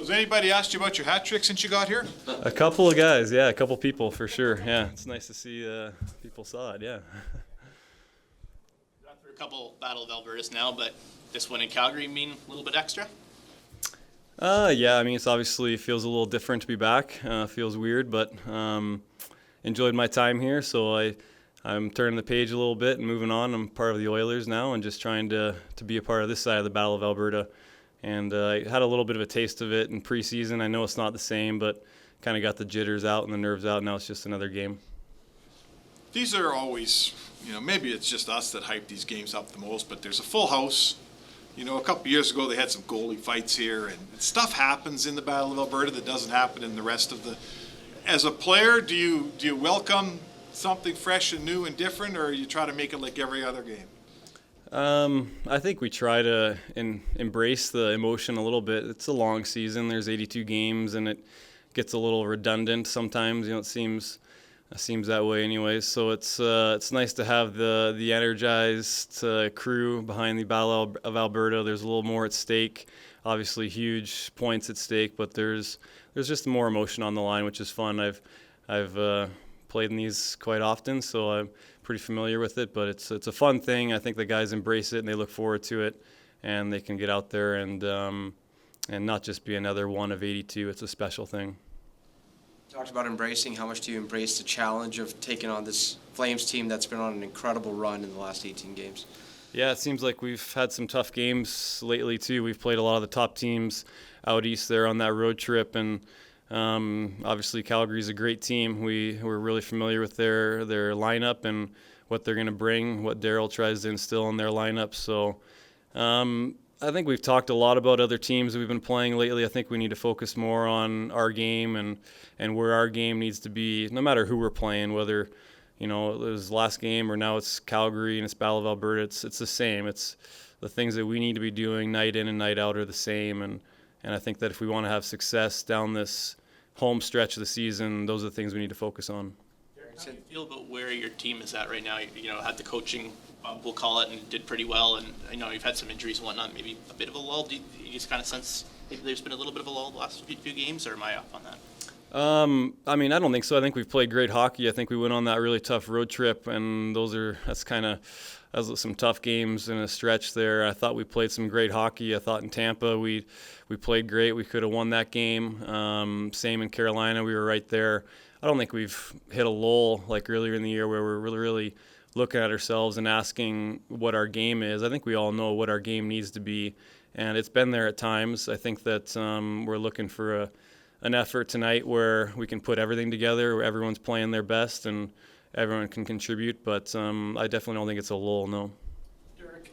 Has anybody asked you about your hat trick since you got here? A couple of guys, yeah, a couple people for sure. Yeah, it's nice to see people saw it. Yeah. Gone through a couple Battle of Albertas now, but this one in Calgary mean a little bit extra? Yeah. I mean, it's obviously feels a little different to be back. Feels weird, but enjoyed my time here. So I'm turning the page a little bit and moving on. I'm part of the Oilers now, and just trying to be a part of this side of the Battle of Alberta. And I had a little bit of a taste of it in preseason. I know it's not the same, but kind of got the jitters out and the nerves out. Now it's just another game. These are always, maybe it's just us that hype these games up the most, but there's a full house. A couple years ago they had some goalie fights here, and stuff happens in the Battle of Alberta that doesn't happen in the rest of the. As a player, do you welcome something fresh and new and different, or you try to make it like every other game? I think we try to embrace the emotion a little bit. It's a long season. There's 82 games, and it gets a little redundant sometimes. It seems that way anyways. So it's nice to have the energized crew behind the Battle of Alberta. There's a little more at stake. Obviously, huge points at stake, but there's just more emotion on the line, which is fun. I've played in these quite often, so I'm pretty familiar with it, but it's a fun thing. I think the guys embrace it and they look forward to it, and they can get out there and not just be another one of 82. It's a special thing. You talked about embracing. How much do you embrace the challenge of taking on this Flames team that's been on an incredible run in the last 18 games? Yeah, it seems like we've had some tough games lately too. We've played a lot of the top teams out east there on that road trip, and obviously Calgary's a great team. We're really familiar with their lineup and what they're going to bring, what Darryl tries to instill in their lineup. So I think we've talked a lot about other teams that we've been playing lately. I think we need to focus more on our game and where our game needs to be, no matter who we're playing, whether it was last game or now it's Calgary and it's Battle of Alberta. It's the same. It's the things that we need to be doing night in and night out are the same. And I think that if we want to have success down this home stretch of the season, those are the things we need to focus on. How do you feel about where your team is at right now? Had the coaching, we'll call it, and did pretty well. And you've had some injuries and whatnot, maybe a bit of a lull. Do you just kind of sense maybe there's been a little bit of a lull the last few games, or am I off on that? I mean, I don't think so. I think we've played great hockey. I think we went on that really tough road trip, and that was some tough games in a stretch there. I thought we played some great hockey. I thought in Tampa we played great. We could have won that game. Same in Carolina. We were right there. I don't think we've hit a lull like earlier in the year where we're really looking at ourselves and asking what our game is. I think we all know what our game needs to be, and it's been there at times. I think that we're looking for an effort tonight where we can put everything together, where everyone's playing their best and everyone can contribute, but I definitely don't think it's a lull, no. Derek,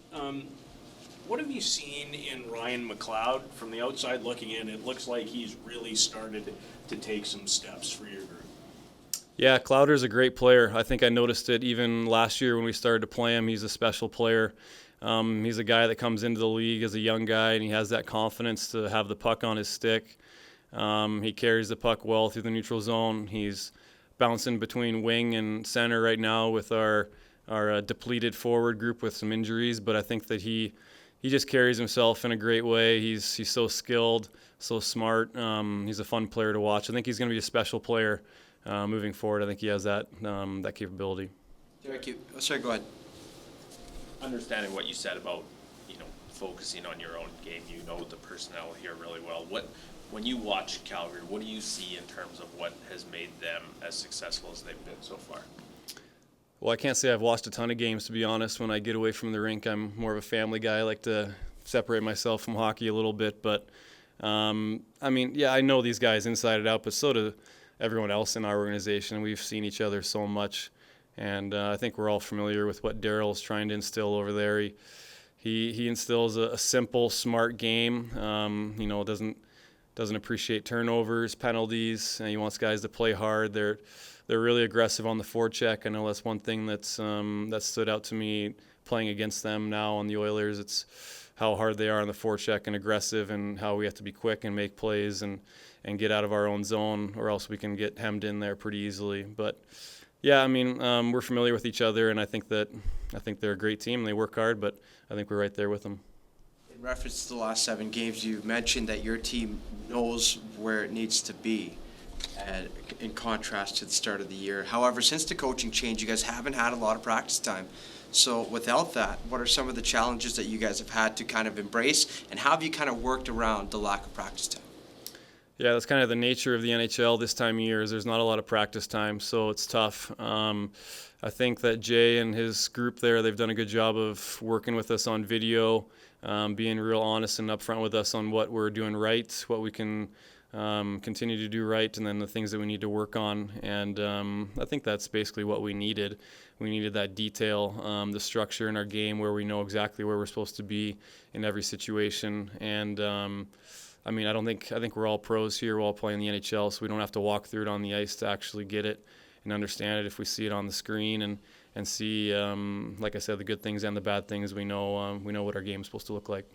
what have you seen in Ryan McLeod from the outside looking in? It looks like he's really started to take some steps for your group. Yeah, Clowder's a great player. I think I noticed it even last year when we started to play him. He's a special player. He's a guy that comes into the league as a young guy, and he has that confidence to have the puck on his stick. He carries the puck well through the neutral zone. He's bouncing between wing and center right now with our depleted forward group with some injuries, but I think that he just carries himself in a great way. He's so skilled, so smart. He's a fun player to watch. I think he's going to be a special player moving forward. I think he has that capability. Derek, sorry, go ahead. Understanding what you said about focusing on your own game, the personnel here really well. When you watch Calgary, what do you see in terms of what has made them as successful as they've been so far? Well, I can't say I've watched a ton of games, to be honest. When I get away from the rink, I'm more of a family guy. I like to separate myself from hockey a little bit. But, I know these guys inside and out, but so do everyone else in our organization. We've seen each other so much, and I think we're all familiar with what Darryl's trying to instill over there. He instills a simple, smart game. Doesn't appreciate turnovers, penalties, and he wants guys to play hard. They're really aggressive on the forecheck. I know that's one thing that stood out to me playing against them now on the Oilers. It's how hard they are on the forecheck and aggressive, and how we have to be quick and make plays and get out of our own zone, or else we can get hemmed in there pretty easily. But yeah, we're familiar with each other, and I think they're a great team. They work hard, but I think we're right there with them. In reference to the last 7 games, you mentioned that your team knows where it needs to be, and in contrast to the start of the year. However, since the coaching change, you guys haven't had a lot of practice time. So without that, what are some of the challenges that you guys have had to kind of embrace, and how have you kind of worked around the lack of practice time? Yeah, that's kind of the nature of the NHL this time of year. Is there's not a lot of practice time, so it's tough. I think that Jay and his group there, they've done a good job of working with us on video, being real honest and upfront with us on what we're doing right, what we can continue to do right, and then the things that we need to work on. And I think that's basically what we needed. We needed that detail, the structure in our game where we know exactly where we're supposed to be in every situation. And I mean, I think we're all pros here. We're all playing the NHL, so we don't have to walk through it on the ice to actually get it and understand it. If we see it on the screen and see, like I said, the good things and the bad things, we know what our game's supposed to look like.